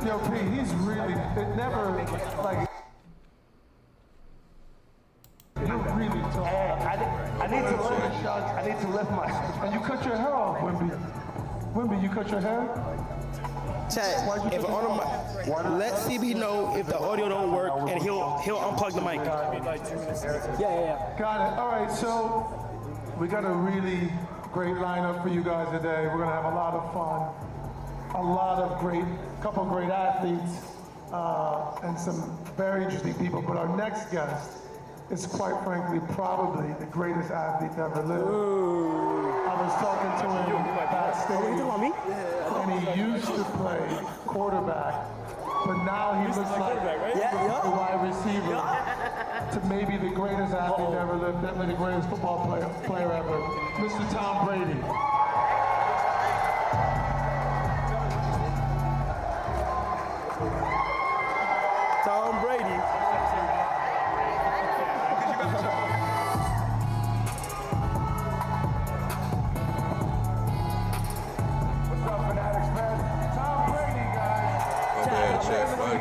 Yo, P, he's really, it never, like, you're really tall. I need to lift my... And you cut your hair off, Wimby. Wimby, you cut your hair? Chat, if on the let CB know if the audio don't work, and he'll unplug the mic. Yeah. Got it. All right, so we got a really great lineup for you guys today. We're gonna have a lot of fun, couple great athletes, and some very interesting people. But our next guest is quite frankly probably the greatest athlete to ever live. I was talking to him backstage, and he used to play quarterback, but now he looks like a wide receiver to maybe the greatest athlete to ever live, definitely the greatest football player ever, Mr. Tom Brady. Tom Brady.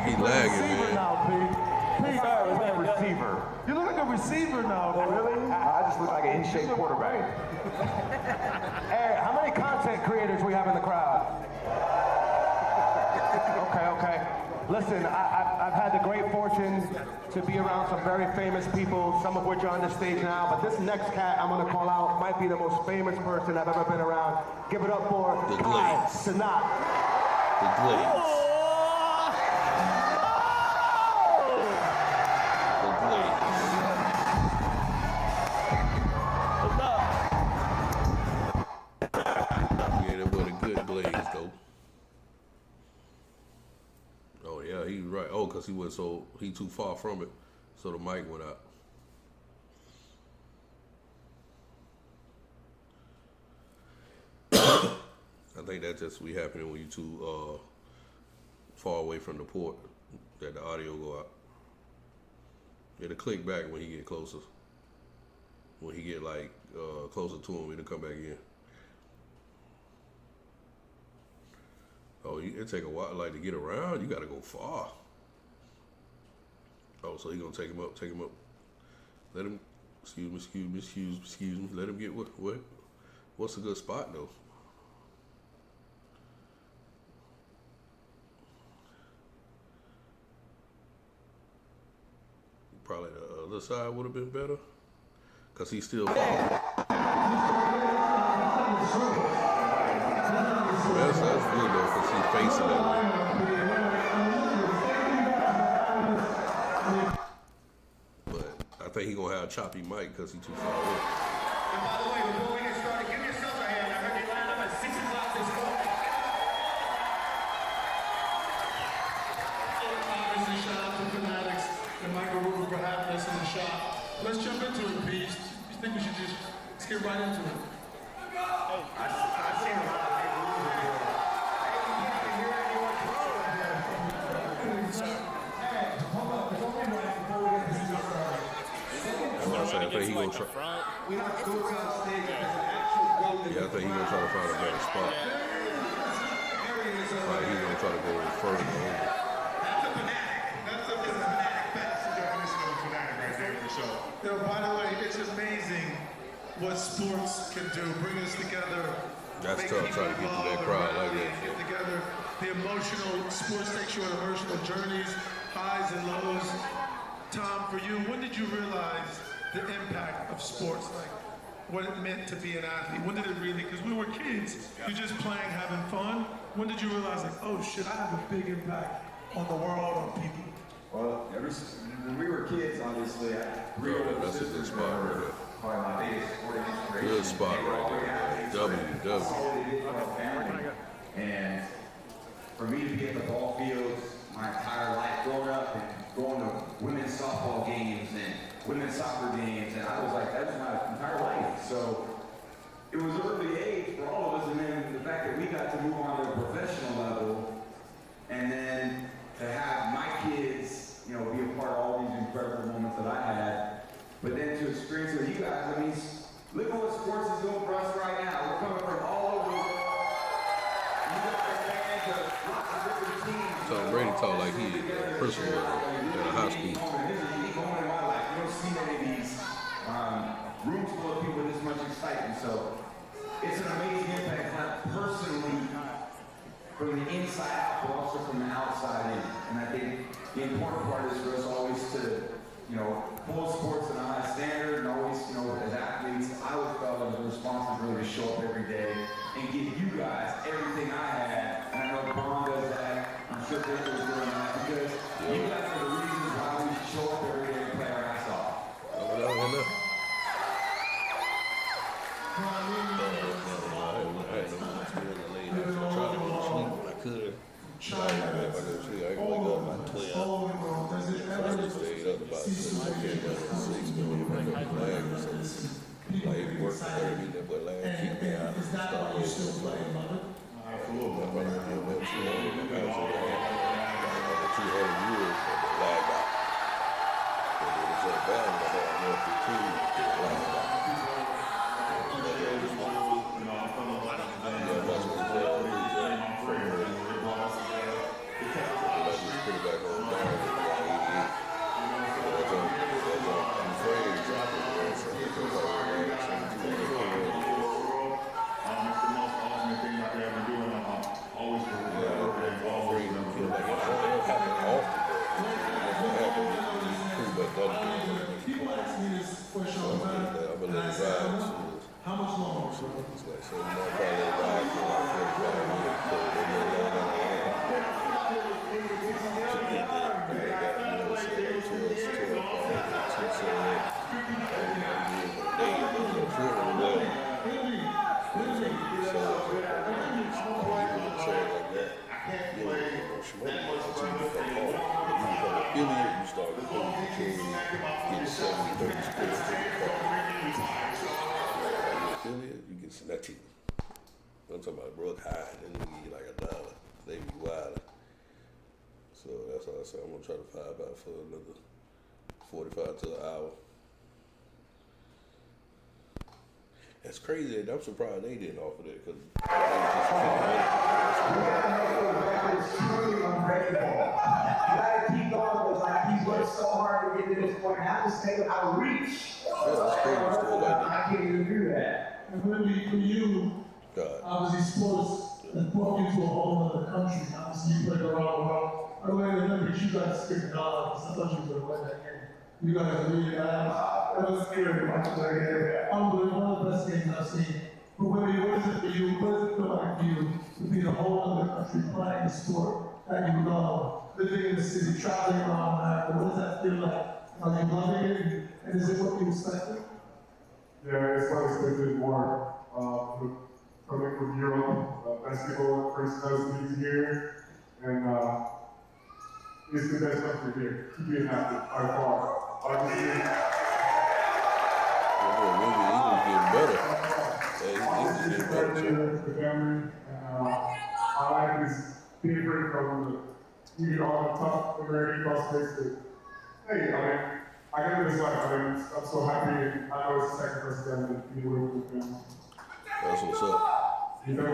He lagging, man. Receiver. You look like a receiver now. Really? I just look like an in-shape quarterback. Hey, how many content creators we have in the crowd? Okay. Listen, I've had the great fortune to be around some very famous people, some of which are on the stage now, but this next cat I'm gonna call out might be the most famous person I've ever been around. Give it up for The Kai Glaze. Sinat. The Glaze. Right. Oh, because he too far from it, so the mic went out. I think that just be happening when you too far away from the port, that the audio go out. It'll click back when he get closer. When he get like closer to him, it'll come back in. Oh, it take a while, like, to get around. You got to go far. Oh, so he gonna take him up. Let him. Excuse me. Let him get what? What's a good spot though? Probably the other side would have been better, cause he's still far. That's good though, cause he's facing that way. But I think he gonna have a choppy mic cause he too far away. And by the way, before we get started, give yourself a hand. I heard they lined up at 6 o'clock this morning. Obviously, shout out to Fanatics and Michael Rubin for having us in the shop. Let's jump into it, Pete. You think we should just get right into it? I've seen a lot of people. I think he gonna try. We have to go to the stage as an actual golden. Yeah, I think he gonna try to find a better spot. Like he gonna try to go further over. That's a fanatic. That's a fanatic. That's the definition of a fanatic right there for sure. You know, by the way, it's amazing what sports can do. Bring us together. That's tough trying to get through that crowd like that. Get together. The emotional sports takes you on emotional journeys, highs and lows. Tom, for you, when did you realize the impact of sports, like what it meant to be an athlete? When did it really, because we were kids, you're just playing, having fun. When did you realize, like, oh shit, I have a big impact on the world, on people? Well, when we were kids, obviously, That's a good spot right there. probably my biggest sporting inspiration. Good spot right there. W. And for me to be at the ball fields my entire life, growing up and going to women's softball games and women's soccer games, and I was like, that was my entire life. So it was early age for all of us, and then the fact that we got to move on to a professional level, and then to have my kids, you know, be a part of all these incredible moments that I had, but then to experience it with you guys. I mean, look at what sports is doing for us right now. We're coming from all over. You guys fans of lots of different teams. Tom Brady talk like he is a principal at a high school. You don't see many of these rooms full of people with this much excitement. So it's an amazing impact, not personally from the inside out, but also from the outside in. And I think the important part is for us always to, hold sports at a high standard, and always, as athletes, I always felt it was a responsibility to show up every day and give you guys everything I had. And I know Lebron does that. I'm sure Victor was doing that because you guys are the reasons why we show up every day and play our ass off. I had no much more than late. I tried to go to sleep when I could. If I go to sleep, I can wake up about 12. I just stayed up about 6. I came down at 6, but when I wake up lag or something. Like work for 30 minutes, but lag keep me out. Start over. I probably be a better team. I was over 200 years of the lag out. But it was so bad that I had more 15 to lag out. How much longer? So probably ride for like 45 minutes. So they may not you start getting 70-30 affiliate, you get nothing. I'm talking about Brooke High, then they give you like $1. They be wild. So that's all I said. I'm gonna try to find out for another 45 to an hour. That's crazy. I'm surprised they didn't offer that because It's truly unbreakable. You gotta keep going because he's worked so hard to get to this point. Now just take outreach. I can't even do that. And for you, obviously sports has brought you to a whole other country. Obviously you played around the world. I remember you guys skipped dollars. I thought you were going to win that game. You guys really that was scary. Unbelievable. One of the best games I've seen. But what is it for you? What does it feel like for you to be in a whole other country playing a sport that you love, living in the city, traveling around America? What does that feel like? Are you loving it? And is it what you expected? Yeah, it's what I expected more. Coming from Europe, basketball first does leagues here, and it's the best country here to be an athlete by far. Obviously, getting better. The family, my life is different from the all the tough American prospects. Hey, I get this life. I'm so happy. And I know it's a sacrifice to be away with the family. That's what's up. You know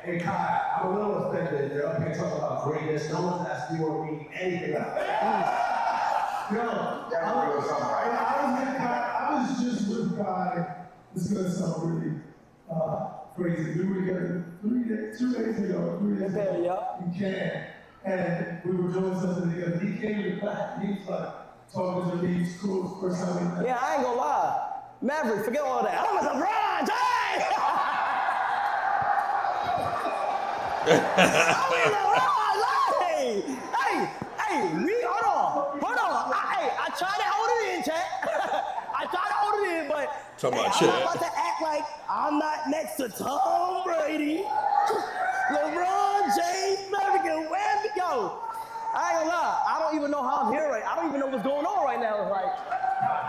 Hey Kai, I'm a little offended. You're up here talking about greatness. No one's asking you or me anything about that. I was just with Kai. This is gonna sound really crazy. We were together 2 days ago. You can. And we were doing something together. He came to the back. He was like talking to me. School first time we met. Yeah, I ain't gonna lie. Maverick, forget all that. I'm with LeBron James! Hold on. I tried to hold it in, chat. I tried to hold it in, but Talking about I'm not about to act like I'm not next to Tom Brady, LeBron James, Maverick, and Wemby. Yo, I ain't gonna lie. I don't even know how I'm here right. I don't even know what's going on right now. It's like,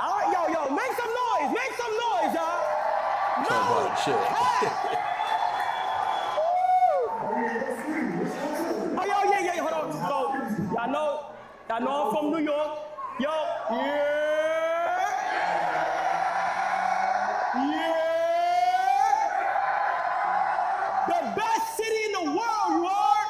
all right, yo, make some noise, y'all. Talking about shit. Oh, yeah, hold on. So, y'all know I'm from New York. Yo, yeah. The best city in the world, you are.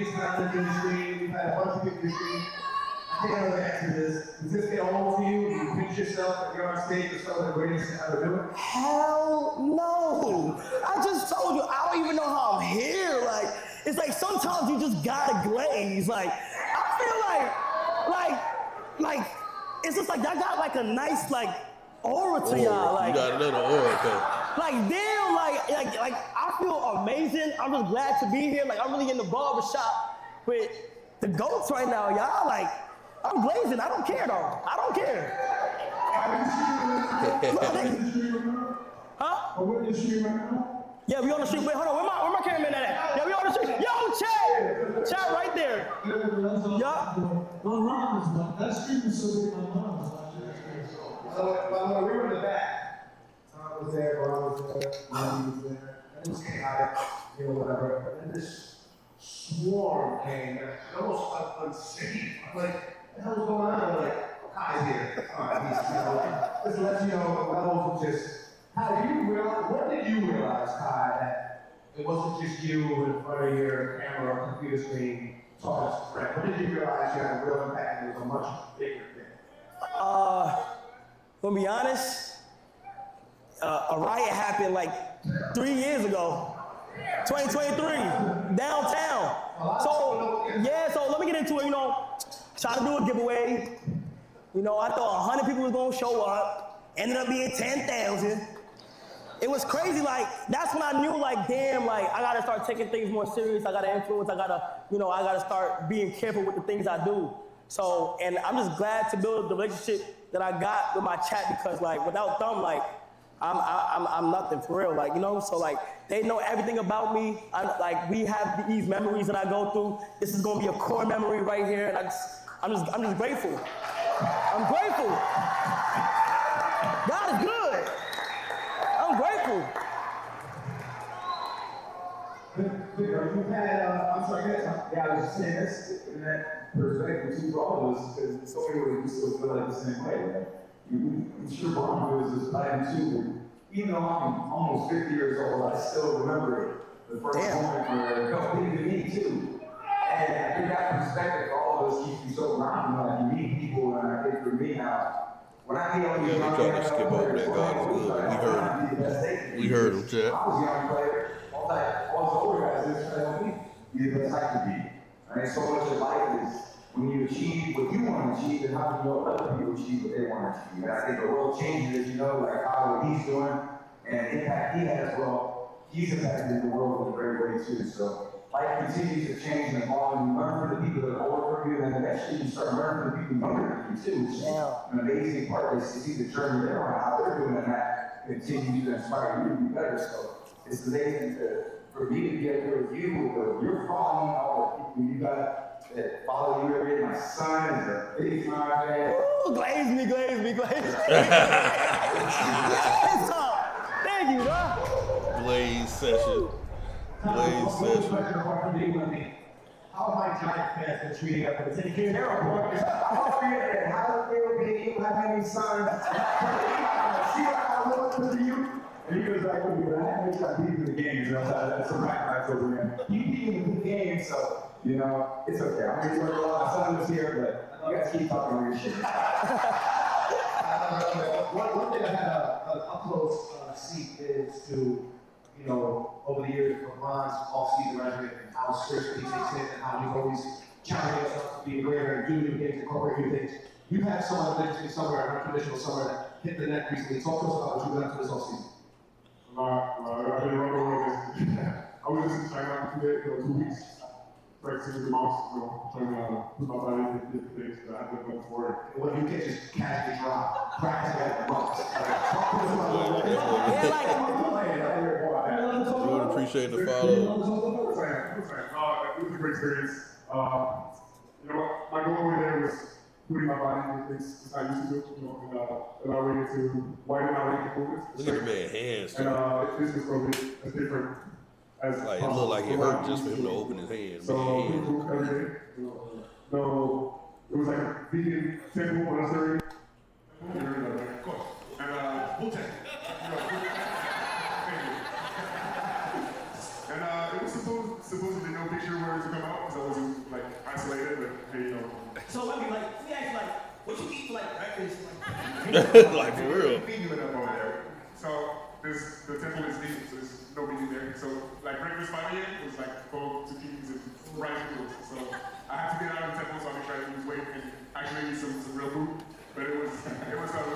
comedians that are in the industry. We've had a bunch of people in the industry. I think I know the answer to this. Does this get old for you? Do you pinch yourself that you're on stage with some of the greatest to ever do it? Hell no. I just told you, I don't even know how I'm here. Like, it's like sometimes you just gotta glaze. Like, I feel like, it's just like y'all got like a nice like aura to y'all. Like, you got another aura, though. Like damn, like I feel amazing. I'm just glad to be here. Like I'm really in the barbershop with the goats right now, y'all. Like I'm glazing. I don't care though. I don't care. Huh? Yeah, we on the street. Wait, hold on. Where my cameraman at? Yeah, we on the street. Yo, Chad right there. Yeah. That street was so big, my mom was watching. So, we were in the back. Tom was there, Ron was there, Ronnie was there. And it was chaotic, whatever. But then this swarm came, and it almost felt unsafe. I'm like, what the hell's going on? I'm like, Kai's here. All right, he's, just to let you know, the levels of just, what did you realize, Kai, that it wasn't just you in front of your camera or computer screen talking to friends? When did you realize you had a real impact and it was a much bigger thing? To be honest, a riot happened like 3 years ago, 2023, downtown. So let me get into it, try to do a giveaway. I thought 100 people was gonna show up, ended up being 10,000. It was crazy, like, that's when I knew, like, damn, like, I gotta start taking things more serious, I gotta influence, I gotta start being careful with the things I do. So, and I'm just glad to build the relationship that I got with my chat because, like, without them, like, I'm nothing for real, like, so, like, they know everything about me. We have these memories that I go through. This is gonna be a core memory right here, and I'm just grateful. I'm grateful. God is good. I'm grateful. You've had, I'm sorry, yeah, I was just saying this, in that perspective, too, for all of us, because it's so many ways we still feel like the same way, right? I'm sure Bron feels this, I do too. Even though I'm almost 50 years old, I still remember the first moment where it felt big to me, too. And I think that perspective for all of us keeps you so grounded, like you meet people, and I think for me now, when I meet all these young trying to skip over that. God is good. We heard him, Chad. I was a young player. All the older guys is trying to help me be the best I can be. Right? So much of life is when you achieve what you want to achieve, and how do you know other people achieve what they want to achieve? And I think the world changes, like how what he's doing and the impact he has. Well, he's impacted the world in a great way too. So life continues to change and evolve, and you learn from the people that are older from you, and eventually you start learning from the people younger than you too. Which is an amazing part is to see the journey they're on, how they're doing, and that continues to inspire you to be better. So it's amazing for me to get here with you, with your following, all the people you got that follow you every day. My son is a big fan. Ooh, glaze me. Thank you, bro. Glaze session. How have my Giant fans been treating us? How do you feel being able to have any sons? See what I want to you? And he was like, I haven't tried beating the game. That's a right over there. You beating the game, so, it's okay. I'm going to work a lot of sons here, but you guys keep talking your shit. One thing I had an up-close seat is to, over the years, LeBron's off-season record and how seriously he takes it and how he's always challenging himself to be greater and do new things, incorporate new things. You've had someone eventually somewhere, an untraditional somewhere that hit the net recently. Talk to us about what you've done for this off-season. I've been around the world. I was just in China today for 2 weeks, practicing with the mouse, trying to put my body in different things that I've never done before. What you can just casually drop, practice at the box. We would appreciate the follow. It was a great experience. My goal over there was putting my body in things I used to do, and allowing it to widen out any movements. Look at the man's hands. And this is probably as different as like it looked like it hurt just for him to open his hand. So we moved every day. So it was like a vegan temple monastery. Of course. And Wu-Tang. Thank you. And it was supposedly no picture where it was to come out because I wasn't Like, for real. Feeding up over there. So the temple is deep, so there's no meaning there. So like breakfast 5 a.m. was like both zucchinis and rice noodles. So I had to get out of the temple so I could try to lose weight and actually eat some real food. But it was an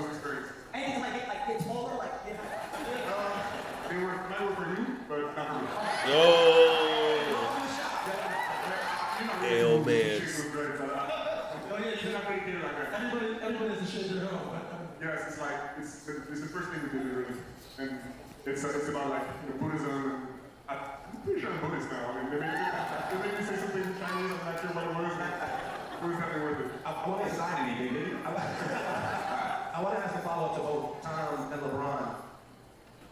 experience. And it's like get smaller, like They might work for you, but not for me. Hell, man. Everybody has a shade at home. Yes, it's like it's the first thing we did really, and it's about like Buddhism. And I'm pretty sure I'm Buddhist now. I mean, they made me say something in Chinese. I'm not sure what it was. It was definitely worth it. I want to sign anything, did you? I want to ask a follow-up to both Tom and LeBron.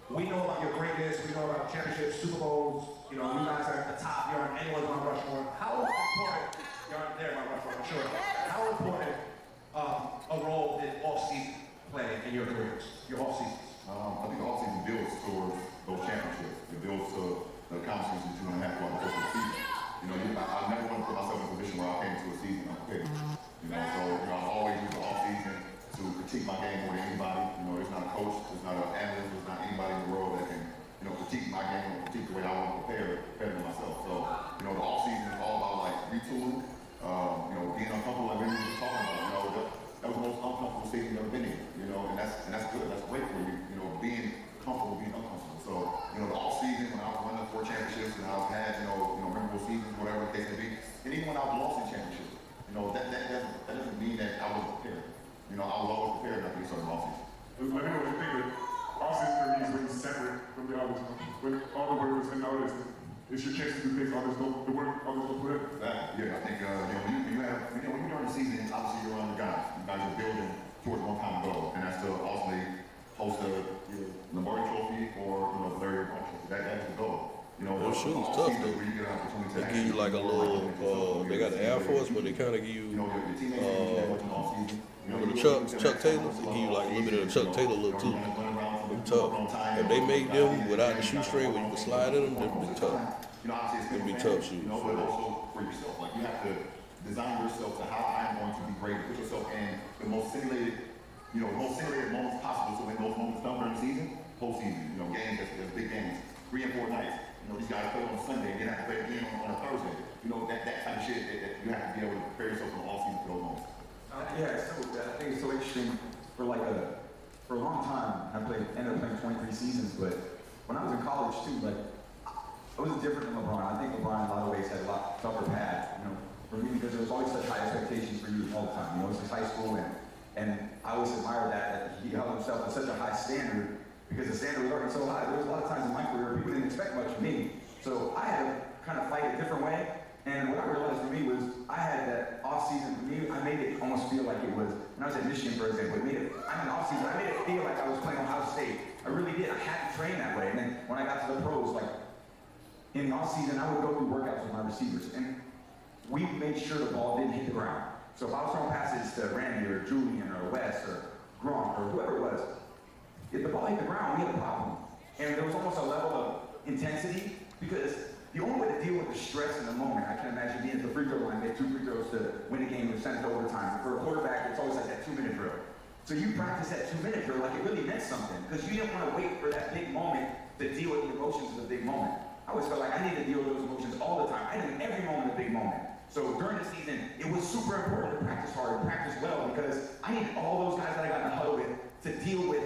We know about your greatness. We know about championships, Super Bowls. You know, you guys are at the top. You're on anyone's Mount Rushmore. How important? You're on their Mount Rushmore, I'm sure. How important a role did off-season play in your careers? Your off-seasons? I think the offseason builds towards those championships. It builds to the accomplishments that you're going to have throughout the course of the season. You know, I never want to put myself in a position where I came into a season unprepared. You know, so I've always used the offseason to critique my game more than anybody. You know, there's not a coach, there's not an analyst, there's not anybody in the world that can, critique my game or critique the way I want to prepare to myself. So, the offseason is all about like retooling, being uncomfortable like we were just talking about. That was the most uncomfortable season you've ever been in, and that's good, that's great for you, being comfortable, being uncomfortable. So, the off season when I was running 4 championships and I've had, memorable seasons, whatever the case may be, and even when I've lost in championships, that doesn't mean that I wasn't prepared. I was always prepared after you started off season. I think what you think that off season for me is when you're separate from the others, when all the work was in notice. It's your chance to do things others don't put in. Yeah, I think when you're during the season, obviously you're on your guys. You guys are building towards one common goal, and that's to ultimately host the Lombardi Trophy or the Larry Brown Trophy. That is the goal. Those shoes tough though. They give you like a little, they got the Air Force, but they kind of give you, remember the Chuck Taylors? They give you like a little bit of the Chuck Taylor look too. They're tough. If they made them without the shoestring where you can slide in them, they'd be tough. It'd be tough shoes. But also for yourself. Like you have to design yourself to how I'm going to be great. Put yourself in the most simulated moments possible. So when those moments come during the season, postseason, games that's big games, 3 and 4 nights. These guys play on Sunday and then have to play again on a Thursday. That type of shit that you have to be able to prepare yourself for the off season for those moments. I think it's so interesting for a long time. Ended up playing 23 seasons, but when I was in college too, I was different than LeBron. I think LeBron in a lot of ways had a lot tougher path, for me because there was always such high expectations for you all the time. It was his high school and I always admired that he held himself to such a high standard because the standard was already so high. There was a lot of times in my career people didn't expect much of me. So I had to kind of fight a different way. And what I realized for me was I had that off season for me, I made it almost feel like it was, when I was at Michigan, for example, I'm in off season, I made it feel like I was playing Ohio State. I really did. I had to train that way. And then when I got to the pros, in the off season, I would go through workouts with my receivers. And we made sure the ball didn't hit the ground. So if I was throwing passes to Randy or Julian or Wes or Gronk or whoever it was, if the ball hit the ground, we had a problem. And there was almost a level of intensity because the only way to deal with the stress in the moment, I can imagine being at the free throw line, get 2 free throws to win a game or send it to overtime. For a quarterback, it's always like that 2-minute drill. So you practice that 2-minute drill like it really meant something because you didn't want to wait for that big moment to deal with the emotions of the big moment. I always felt like I needed to deal with those emotions all the time. I needed every moment a big moment. So during the season, it was super important to practice hard and practice well because I needed all those guys that I got in the huddle with to deal with,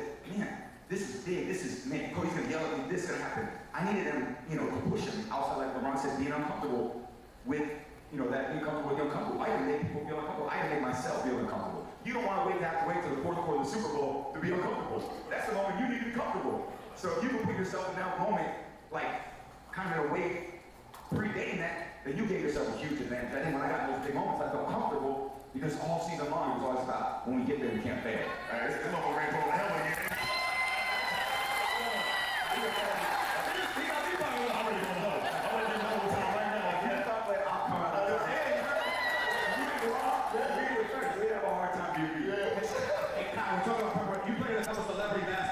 this is big, Cody's gonna yell at me, this is gonna happen. I needed them, to push him outside, like LeBron said, being uncomfortable with, that being comfortable with the uncomfortable. I didn't make people feel uncomfortable. I didn't make myself feel uncomfortable. You don't want to have to wait till the 4th quarter of the Super Bowl to be uncomfortable. That's the moment you need to be comfortable. So if you can put yourself in that moment, kind of in a way, predating that, then you gave yourself a huge advantage. I think when I got those big moments, I felt comfortable because all season long it was always about when we get there, we can't fail. All right, it's over Rainbow Hell again.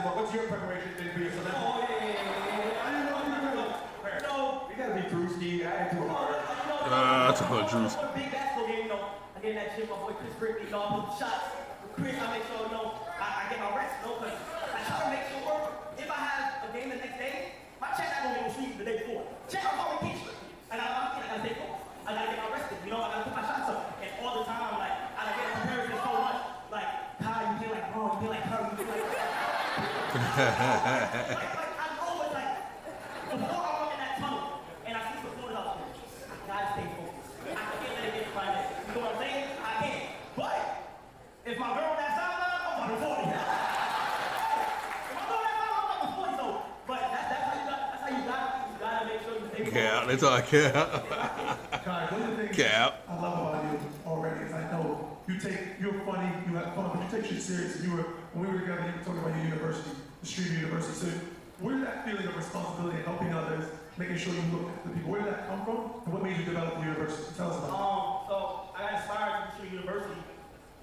What's your preparation been for your celebrity? Oh, yeah. I didn't know you were going to. You gotta be Drewski. I ain't too hard. I told you. Big basketball game, I get in that gym, my boy Chris Brick, I put shots. With Chris, I make sure, I get my rest, you know, because I try to make sure if I have a game the next day, my check not gonna be on sleep the day before. Check I'm on vacation. I gotta stay focused. I gotta get my rested, you know, I gotta put my shots up. And all the time, like, I get a comparison so much. Like, Kai, you play like Bro, you play like Curry, you play like I know it's like, before I walk in that tunnel, and I see supporters out there, I gotta stay focused. I can't let it get my neck. You know what I'm saying? I can't. But, if my girl on that sideline, I'm about to 40. If my girl on that sideline, I'm about to 40. So, but that's how you gotta make sure you stay focused. Cap, that's all I care. Kai, one of the things Cap. I love about you already is I know you're funny, you have fun, but you take shit serious. And when we were together, you were talking about your university, the Street University. So where did that feeling of responsibility and helping others, making sure you look at the people, where did that come from? And what made you develop the university? Tell us about it. So I got inspired to Street University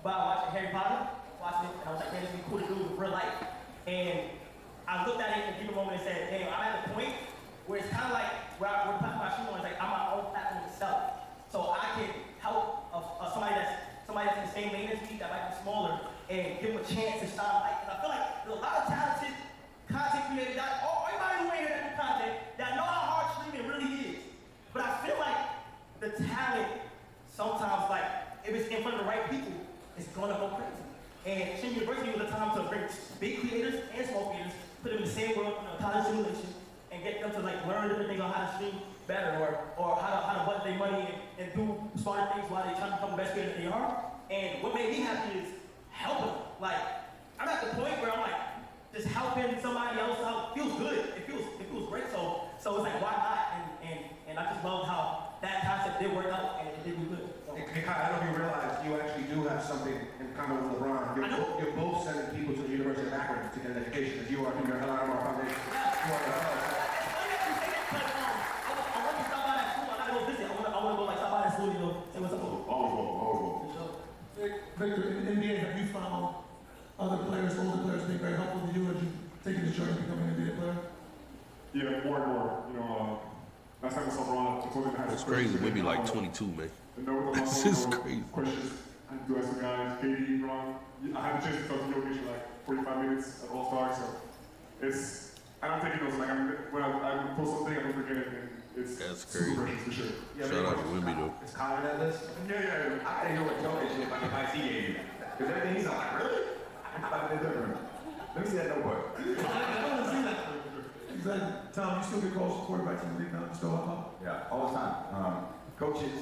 by watching Harry Potter, watching it, and I was like, man, this would be cool to do in real life. And I looked at it in a given moment and said, damn, I'm at the point where it's kind of like where we're putting my shoe on, it's like I'm my own platform itself. So I can help somebody that's in the same lane as me, that might be smaller, and give them a chance to shine light. And I feel like there's a lot of talented content creators that, everybody who ain't here that do content, that know how hard streaming really is. But I feel like the talent sometimes, like, if it's in front of the right people, it's gonna go crazy. And Stream University was a time to bring big creators and small creators, put them in the same world, college simulation, and get them to like learn different things on how to stream better or how to budget their money and do smarter things while they try to become the best creator that they are. And what made me happy is helping. Like, I'm at the point where I'm like, just helping somebody else out feels good. It feels great. So it's like, why not? And I just love how that concept did work out and it did me good. So. Hey, Kai, I don't know if you realize you actually do have something in common with LeBron. You're both sending people to the University of Akron to get an education. As you are from your LRMR Foundation. You are the Victor, in the NBA, have you found other players, older players, being very helpful to you as you taking this journey to becoming an NBA player? Yeah, more and more. You know, last time I saw Ron, I told him to have It's crazy. Maybe like 22, man. This is crazy. Questions I do have some guys, KD, Ron. I had a chance to talk to Jokic for like 45 minutes at All-Star, so I don't take those. Like, when I post something, I don't forget it. And That's crazy. Super precious for sure. Yeah, shout out to Wimby, though. It's common at this. Yeah. I gotta hear what Jokic did about the advice he gave you. Because everything he's like, really? Let me see that notebook. I want to see that. Exactly. Tom, you still get calls from quarterbacks in the league now? You still up? Yeah, all the time. Coaches,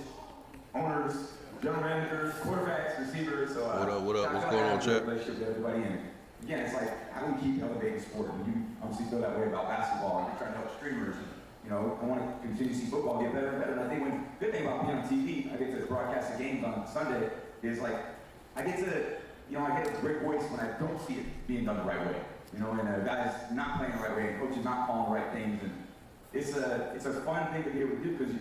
owners, general managers, quarterbacks, receivers. So, What up? What's going on, Chip? Relationship with everybody. And again, it's like, how do we keep elevating sport? And you obviously feel that way about basketball, and you're trying to help streamers. You know, I want to continue to see football get better and better. And I think good thing about being on TV, I get to broadcast the games on Sunday, is like, I get a great voice when I don't see it being done the right way. You know, and guys not playing the right way, and coaches not calling the right things. And it's a fun thing to be able to do because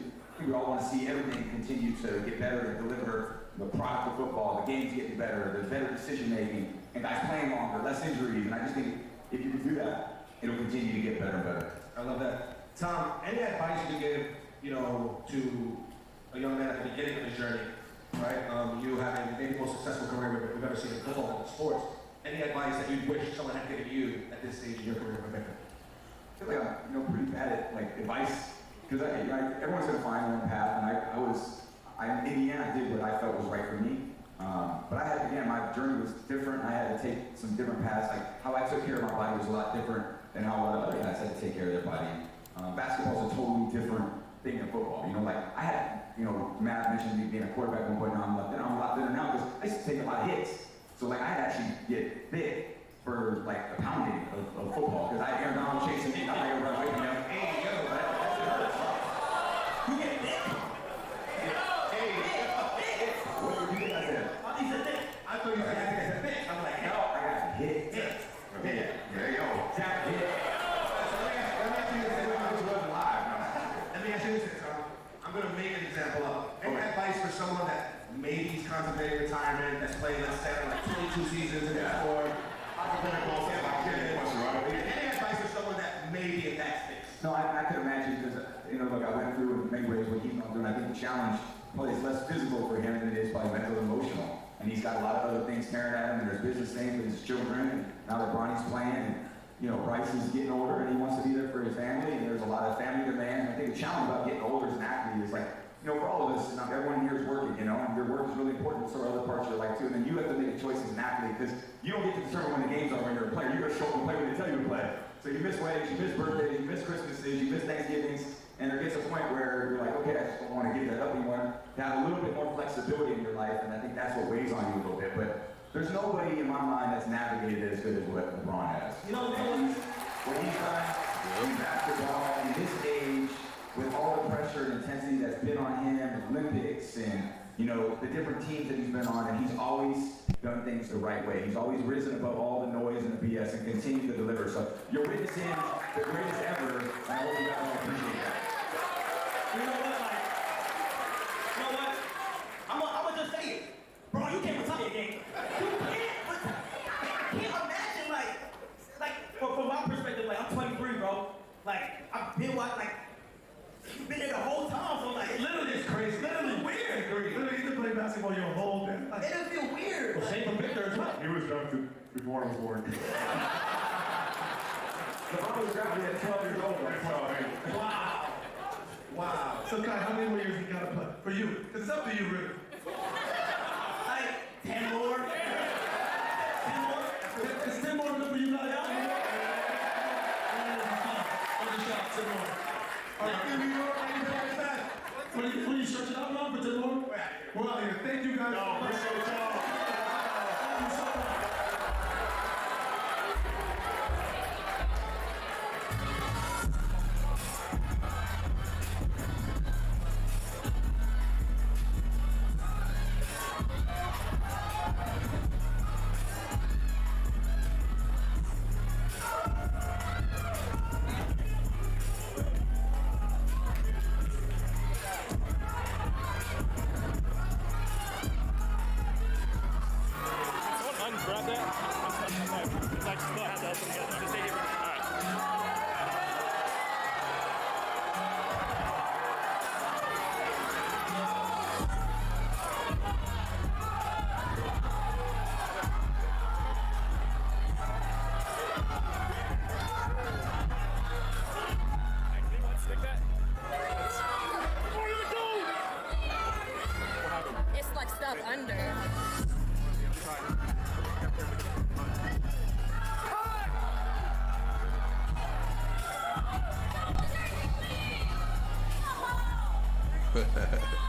we all want to see everything continue to get better and deliver the product of football, the games getting better, the better decision making, and guys playing longer, less injuries. And I just think if you can do that, it'll continue to get better and better. I love that. Tom, any advice you could give, to a young man at the beginning of his journey, right? You having maybe the most successful career we've ever seen in football and sports. Any advice that you wish someone had given you at this stage of your career, Victor? I feel like I'm, pretty bad at like advice because everyone's gonna find their own path, and in the end, I did what I felt was right for me. But my journey was different. I had to take some different paths. Like how I took care of my body was a lot different than how other guys had to take care of their body. Basketball is a totally different thing than football. I had, Matt mentioned me being a quarterback at one point. Now I'm a lot thinner now because I used to take a lot of hits. So I had to actually get fit for like the pounding of football because I had Aaron Donald chasing me. I'm not gonna run away from him. Hey, yo, that hurts. You get bit. What do you think I said? I thought you said I said bit. I'm like, no, I got hit. There you go. Tap hit. I'm going to make an example of any advice for someone that maybe is contemplating retirement, that's played, let's say, like 22 seasons in the sport, any advice for someone that may be in that space? No, I could imagine because, look, I went through in many ways what he's gone through, and I think the challenge probably is less physical for him than it is probably mental and emotional. And he's got a lot of other things staring at him, and there's business things with his children, and now that Bronny's playing, and you know, Bryce is getting older and he wants to be there for his family, and there's a lot of family demands. I think the challenge about getting older as an athlete is like, you know, for all of us, not everyone here is working, you know, and your work is really important, so are other parts of your life too. And then you have to make a choice as an athlete, because you don't get to determine when the games are when you're a player. You got to show up and play when they tell you to play. So you miss weddings, you miss birthdays, you miss Christmases, you miss Thanksgivings, and there gets a point where you're like, okay, I just don't want to give that up. You want to have a little bit more flexibility in your life, and I think that's what weighs on you a little bit. But there's nobody in my mind that's navigated it as good as what LeBron has. You know what he's done in basketball in this age, with all the pressure and intensity that's been on him, Olympics, and you know, the different teams that he's been on, and he's always done things the right way. He's always risen above all the noise and the BS and continued to deliver. So you're witnessing the greatest ever, and I hope you guys all appreciate that. You know what, like, you know what? I'm gonna just say it. Bro, you can't retire your game. You can't retire. I can't imagine, like, from my perspective, like, I'm 23, bro. Like, I've been you've been there the whole time, so like, Literally, it's crazy. literally weird. Literally, you can play basketball your whole day. It doesn't feel weird. Well, same for Victor as well. He was drafted before I was born. LeBron was drafted at 12 years old, right? 12, Wow. Wow. So, Kai, how many more years you gotta play? For you. Because it's up to you, really. Like, 10 more. 10 more. Is 10 more enough for you guys? Shot, 10 more. All right, in New York, anything like that? Will you stretch it out now for 10 more? We're out here. Thank you guys. No, appreciate y'all. Thank you so much. Grab that. Like, still have to open it. You can stay here. All right. Stick that. It's like stuff under. Ha ha ha.